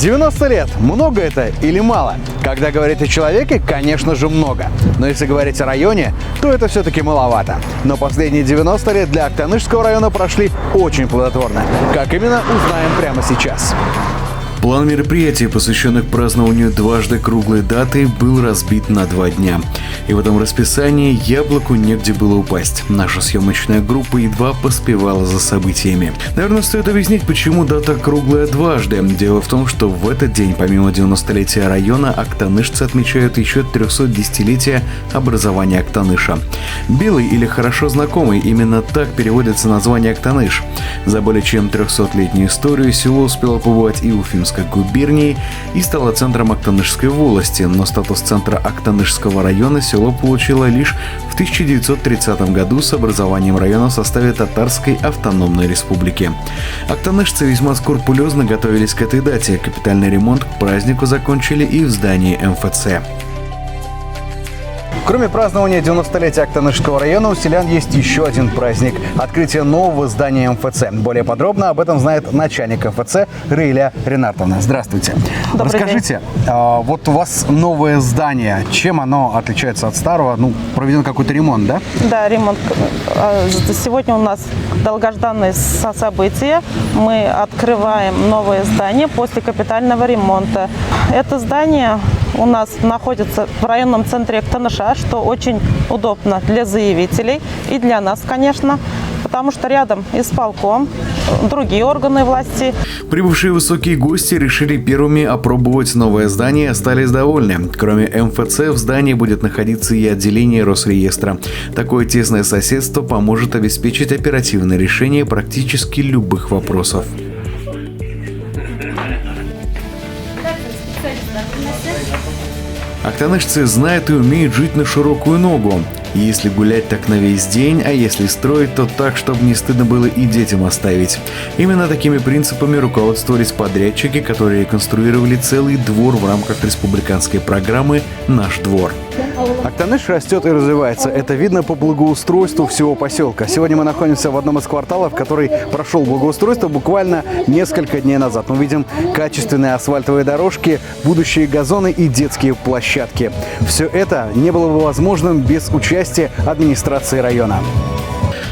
90 лет. Много это или мало? Когда говорить о человеке, конечно же, много. Но если говорить о районе, то это все-таки маловато. Но последние 90 лет для Актанышского района прошли очень плодотворно. Как именно, узнаем прямо сейчас. План мероприятий, посвященных празднованию дважды круглой даты, был разбит на 2 дня. И в этом расписании яблоку негде было упасть. Наша съемочная группа едва поспевала за событиями. Наверное, стоит объяснить, почему дата круглая дважды. Дело в том, что в этот день, помимо 90-летия района, актанышцы отмечают еще 310-летие образования Актаныша. Белый или хорошо знакомый, именно так переводится название Актаныш. За более чем 300-летнюю историю село успело побывать и Уфимской губернии и стало центром Актанышской волости, но статус центра Актанышского района село получило лишь в 1930 году с образованием района в составе Татарской автономной республики. Актанышцы весьма скрупулезно готовились к этой дате. Капитальный ремонт к празднику закончили и в здании МФЦ. Кроме празднования 90-летия Актанышского района, у селян есть еще один праздник – открытие нового здания МФЦ. Более подробно об этом знает начальник МФЦ Раиля Ринатовна. Здравствуйте. Расскажите, вот у вас новое здание, чем оно отличается от старого? Проведен какой-то ремонт, да? Да, ремонт. Сегодня у нас долгожданное событие. Мы открываем новое здание после капитального ремонта. Это здание у нас находится в районном центре Актаныша, что очень удобно для заявителей и для нас, конечно, потому что рядом исполком, другие органы власти. Прибывшие высокие гости решили первыми опробовать новое здание и остались довольны. Кроме МФЦ, в здании будет находиться и отделение Росреестра. Такое тесное соседство поможет обеспечить оперативное решение практически любых вопросов. Актанышцы знают и умеют жить на широкую ногу. Если гулять, так на весь день, а если строить, то так, чтобы не стыдно было и детям оставить. Именно такими принципами руководствовались подрядчики, которые реконструировали целый двор в рамках республиканской программы «Наш двор». Актаныш растет и развивается. Это видно по благоустройству всего поселка. Сегодня мы находимся в одном из кварталов, который прошел благоустройство буквально несколько дней назад. Мы видим качественные асфальтовые дорожки, будущие газоны и детские площадки. Все это не было бы возможным без участия администрации района.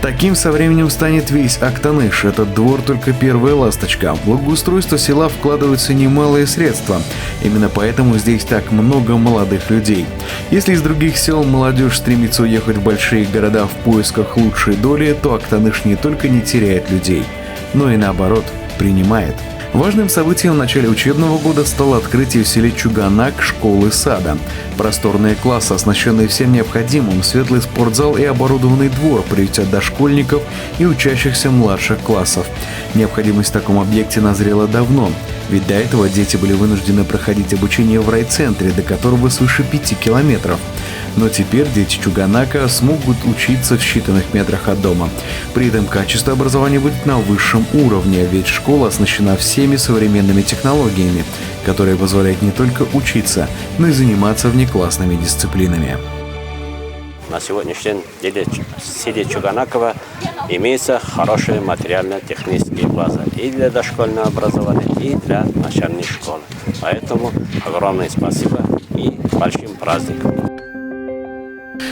Таким со временем станет весь Актаныш. Этот двор только первая ласточка. В благоустройство села вкладываются немалые средства. Именно поэтому здесь так много молодых людей. Если из других сел молодежь стремится уехать в большие города в поисках лучшей доли, то Актаныш не только не теряет людей, но и наоборот принимает. Важным событием в начале учебного года стало открытие в селе Чуганак школы-сада. Просторные классы, оснащенные всем необходимым, светлый спортзал и оборудованный двор приютят дошкольников и учащихся младших классов. Необходимость в таком объекте назрела давно, ведь до этого дети были вынуждены проходить обучение в райцентре, до которого свыше 5 километров. Но теперь дети Чуганака смогут учиться в считанных метрах от дома. При этом качество образования будет на высшем уровне, ведь школа оснащена всеми современными технологиями, которые позволяют не только учиться, но и заниматься внеклассными дисциплинами. На сегодняшний день в селе Чуганаково имеется хорошая материально-техническая база и для дошкольного образования, и для начальной школы. Поэтому огромное спасибо и большим праздником.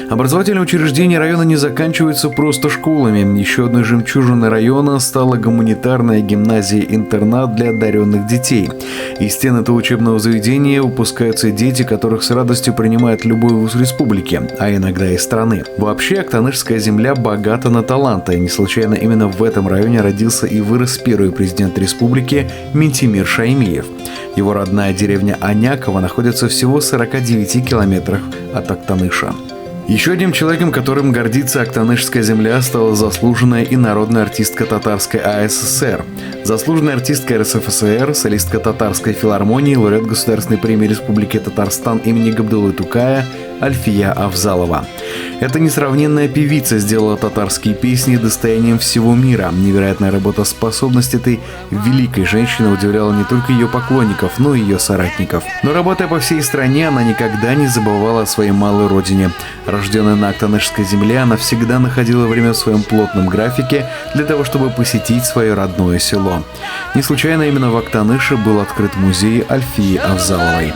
Образовательные учреждения района не заканчиваются просто школами. Еще одной жемчужиной района стала гуманитарная гимназия-интернат для одаренных детей. Из стен этого учебного заведения выпускаются дети, которых с радостью принимают любой вуз республики, а иногда и страны. Вообще, Актанышская земля богата на таланты. Не случайно именно в этом районе родился и вырос первый президент республики Ментимир Шаймиев. Его родная деревня Аняково находится всего в 49 километрах от Актаныша. Еще одним человеком, которым гордится Актанышская земля, стала заслуженная и народная артистка Татарской АССР, заслуженная артистка РСФСР, солистка Татарской филармонии, лауреат Государственной премии Республики Татарстан имени Габдуллы Тукая Альфия Авзалова. Эта несравненная певица сделала татарские песни достоянием всего мира. Невероятная работоспособность этой великой женщины удивляла не только ее поклонников, но и ее соратников. Но работая по всей стране, она никогда не забывала о своей малой родине. Рожденная на Актанышской земле, она всегда находила время в своем плотном графике для того, чтобы посетить свое родное село. Не случайно именно в Актаныше был открыт музей Альфии Авзаловой.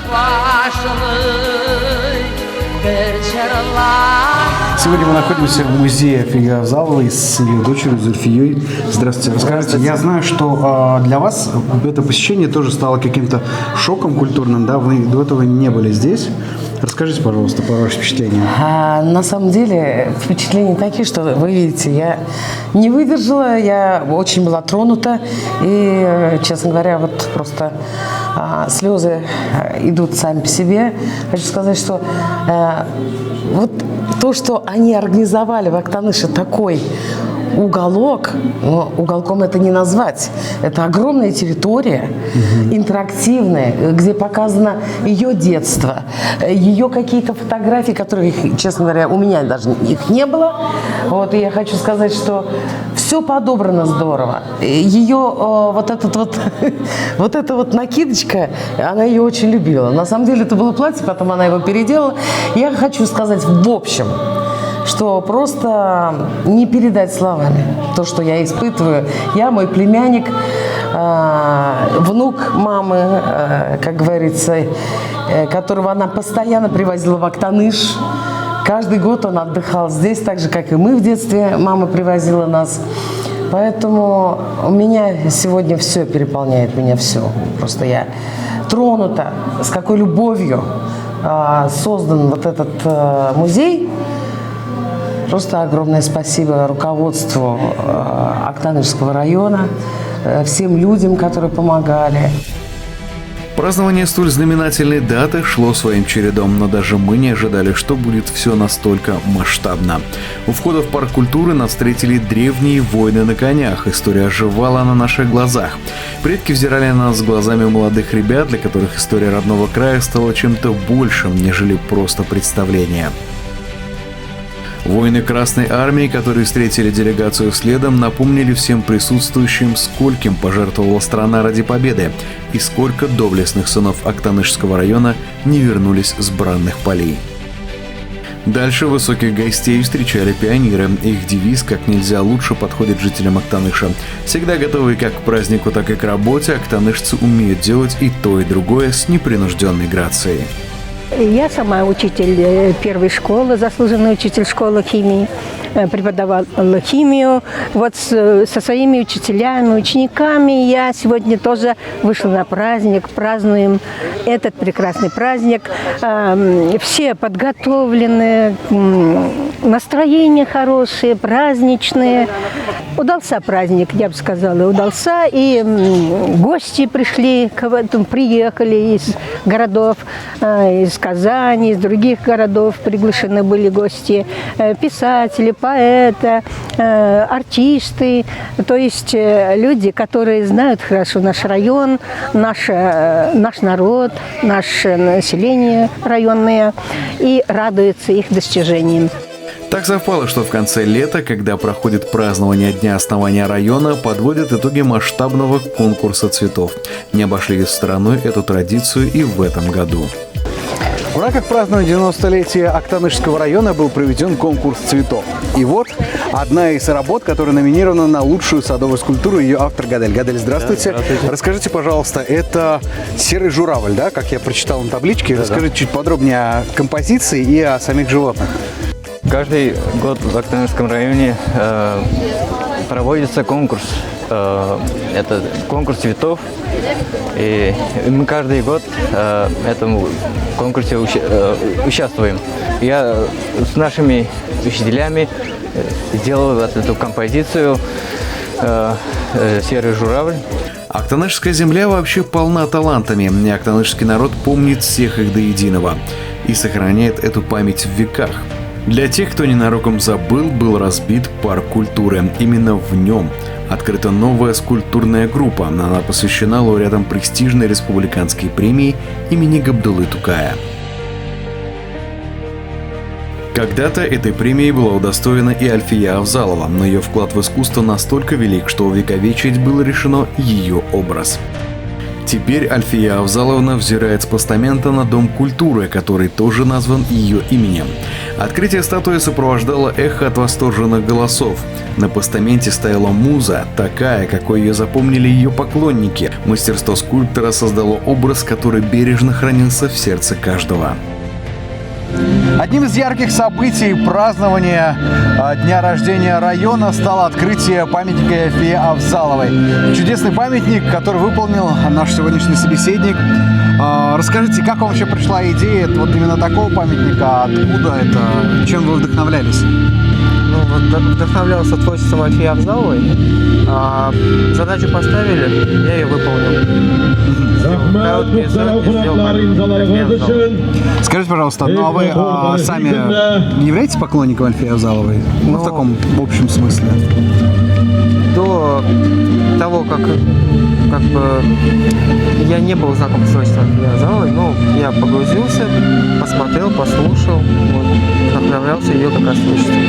Сегодня мы находимся в музее Альфии Авзаловой с ее дочерью Зульфией. Здравствуйте. Расскажите, я знаю, что для вас это посещение тоже стало каким-то шоком культурным, да? Вы до этого не были здесь. Расскажите, пожалуйста, про ваши впечатления. На самом деле впечатления такие, что вы видите, я не выдержала, я очень была тронута. И, честно говоря, вот просто слезы идут сами по себе. Хочу сказать, что вот то, что они организовали в Актаныше такой уголок, но уголком это не назвать. Это огромная территория, интерактивная, где показано ее детство, ее какие-то фотографии, которых, честно говоря, у меня даже их не было. Вот, и я хочу сказать, что все подобрано здорово. Ее вот эта вот накидочка, она ее очень любила. На самом деле это было платье, потом она его переделала. Я хочу сказать в общем, что просто не передать словами то, что я испытываю. Я, мой племянник, внук мамы, как говорится, которого она постоянно привозила в Актаныш. Каждый год он отдыхал здесь, так же, как и мы в детстве. Мама привозила нас. Поэтому у меня сегодня все переполняет меня, все. Просто я тронута, с какой любовью создан вот этот музей. Просто огромное спасибо руководству Актанышского района, всем людям, которые помогали. Празднование столь знаменательной даты шло своим чередом, но даже мы не ожидали, что будет все настолько масштабно. У входа в парк культуры нас встретили древние воины на конях. История оживала на наших глазах. Предки взирали на нас глазами молодых ребят, для которых история родного края стала чем-то большим, нежели просто представление. Воины Красной Армии, которые встретили делегацию следом, напомнили всем присутствующим, скольким пожертвовала страна ради победы и сколько доблестных сынов Актанышского района не вернулись с бранных полей. Дальше высоких гостей встречали пионеры. Их девиз как нельзя лучше подходит жителям Актаныша. Всегда готовые как к празднику, так и к работе, актанышцы умеют делать и то, и другое с непринужденной грацией. Я сама учитель первой школы, заслуженный учитель школы химии, преподавала химию. Вот со своими учителями, учениками я сегодня тоже вышла на праздник, празднуем этот прекрасный праздник. Все подготовлены, настроение хорошее, праздничное. Удался праздник, я бы сказала, удался. И гости пришли, приехали из городов, из Казани, из других городов приглашены были гости, писатели, поэты, артисты, то есть люди, которые знают хорошо наш район, наш народ, наше население районное и радуются их достижениям. Так совпало, что в конце лета, когда проходит празднование Дня основания района, подводят итоги масштабного конкурса цветов. Не обошли стороной эту традицию и в этом году. В рамках празднования 90-летия Актанышского района был проведен конкурс цветов. И вот одна из работ, которая номинирована на лучшую садовую скульптуру, ее автор Гадель. Гадель, здравствуйте. Да, здравствуйте. Расскажите, пожалуйста, это серый журавль, да, как я прочитал на табличке. Расскажите чуть подробнее о композиции и о самих животных. Каждый год в Актанышском районе проводится конкурс. Это конкурс цветов. И мы каждый год в этом конкурсе участвуем. Я с нашими учителями сделал вот эту композицию «Серый журавль». Актанышская земля вообще полна талантами. И актанышский народ помнит всех их до единого и сохраняет эту память в веках. Для тех, кто ненароком забыл, был разбит парк культуры. Именно в нем открыта новая скульптурная группа. Она посвящена лауреатам престижной республиканской премии имени Габдуллы Тукая. Когда-то этой премией была удостоена и Альфия Авзалова, но ее вклад в искусство настолько велик, что увековечить было решено ее образ. Теперь Альфия Авзаловна взирает с постамента на Дом культуры, который тоже назван ее именем. Открытие статуи сопровождало эхо от восторженных голосов. На постаменте стояла муза, такая, какой ее запомнили ее поклонники. Мастерство скульптора создало образ, который бережно хранился в сердце каждого. Одним из ярких событий празднования дня рождения района стало открытие памятника Альфии Авзаловой. Чудесный памятник, который выполнил наш сегодняшний собеседник. Расскажите, как вам вообще пришла идея вот именно такого памятника? Откуда это? Чем вы вдохновлялись? Ну, вот вдохновлялся творчеством Альфии Авзаловой. Задачу поставили, я ее выполнил. Короткие сроки сделал. Скажите, пожалуйста, ну а вы сами не являетесь поклонником Альфии Авзаловой? Ну, в таком в общем смысле. До того, как бы я не был знаком с творчеством Альфии Авзаловой, но я погрузился, посмотрел, послушал, вот, вдохновлялся ее как раз творчеством.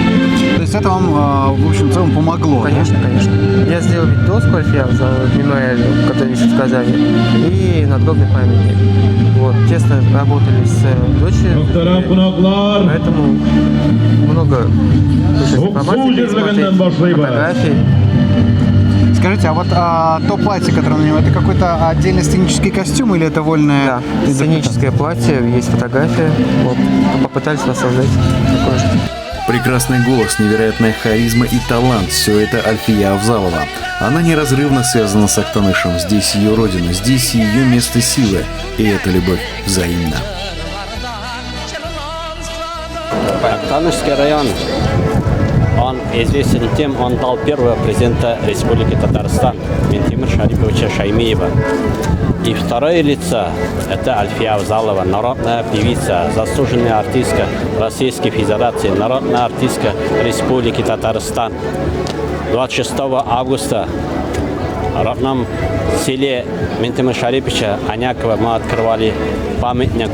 То есть это вам, в общем, в целом помогло? Конечно, да? конечно. Я сделал ведь доску Альфии Авзаловой, мемориальную, которая висит в Казани, и надгробный памятник. Вот, тесно работали с дочерью, поэтому много информации, смотреть фотографии. Скажите, а вот то платье, которое на нем, это какой-то отдельный сценический костюм или это вольное? Да, сценическое платье, есть фотография. Вот, попытались воссоздать такое же. Прекрасный голос, невероятная харизма и талант – все это Альфия Авзалова. Она неразрывно связана с Актанышем. Здесь ее родина, здесь ее место силы. И эта любовь взаимна. Актанышский район, он известен тем, он дал первого президента Республики Татарстан Ментимир Шариповича Шаймиева. И второе лицо – это Альфия Авзалова, народная певица, заслуженная артистка Российской Федерации, народная артистка Республики Татарстан. 26 августа в родном селе Ментимира Шариповича Анякова мы открывали памятник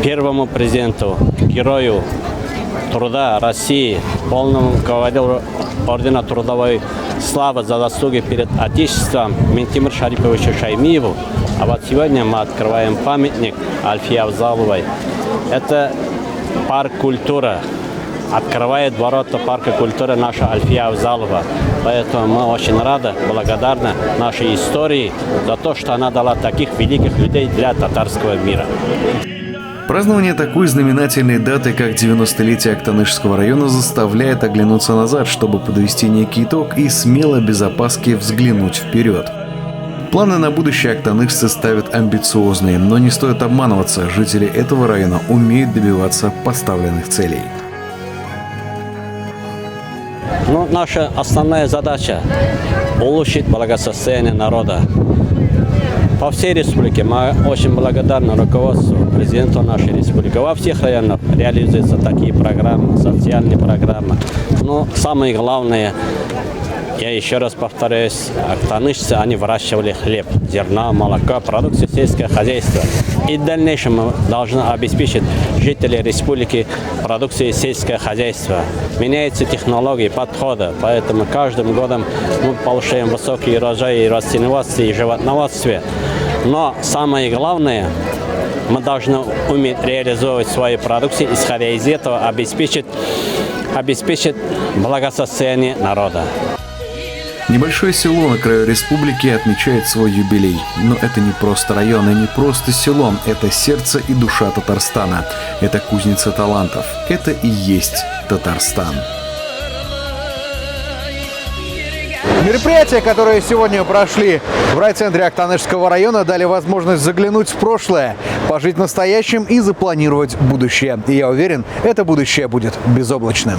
первому президенту, герою труда России, полному руководителю ордена Трудовой славы за заслуги перед Отечеством Ментимиру Шариповичу Шаймиеву. А вот сегодня мы открываем памятник Альфии Авзаловой. Это парк культуры. Открывает ворота парка культуры наша Альфия Авзалова. Поэтому мы очень рады, благодарны нашей истории за то, что она дала таких великих людей для татарского мира. Празднование такой знаменательной даты, как 90-летие Актанышского района, заставляет оглянуться назад, чтобы подвести некий итог и смело без опаски взглянуть вперед. Планы на будущее актанышцы ставят амбициозные, но не стоит обманываться, жители этого района умеют добиваться поставленных целей. Ну, наша основная задача – улучшить благосостояние народа. По всей республике мы очень благодарны руководству, президенту нашей республики. Во всех районах реализуются такие программы, социальные программы. Но самое главное, я еще раз повторяюсь, актанышцы, они выращивали хлеб, зерно, молоко, продукцию сельского хозяйства. И в дальнейшем мы должны обеспечить жителей республики продукцией сельского хозяйства. Меняются технологии, подходы, поэтому каждым годом мы получаем высокие урожаи и растениеводстве, и животноводстве. Но самое главное, мы должны уметь реализовывать свои продукции, исходя из этого обеспечить благосостояние народа. Небольшое село на краю республики отмечает свой юбилей. Но это не просто район и не просто село. Это сердце и душа Татарстана. Это кузница талантов. Это и есть Татарстан. Мероприятия, которые сегодня прошли в райцентре Актанышского района, дали возможность заглянуть в прошлое, пожить настоящим и запланировать будущее. И я уверен, это будущее будет безоблачным.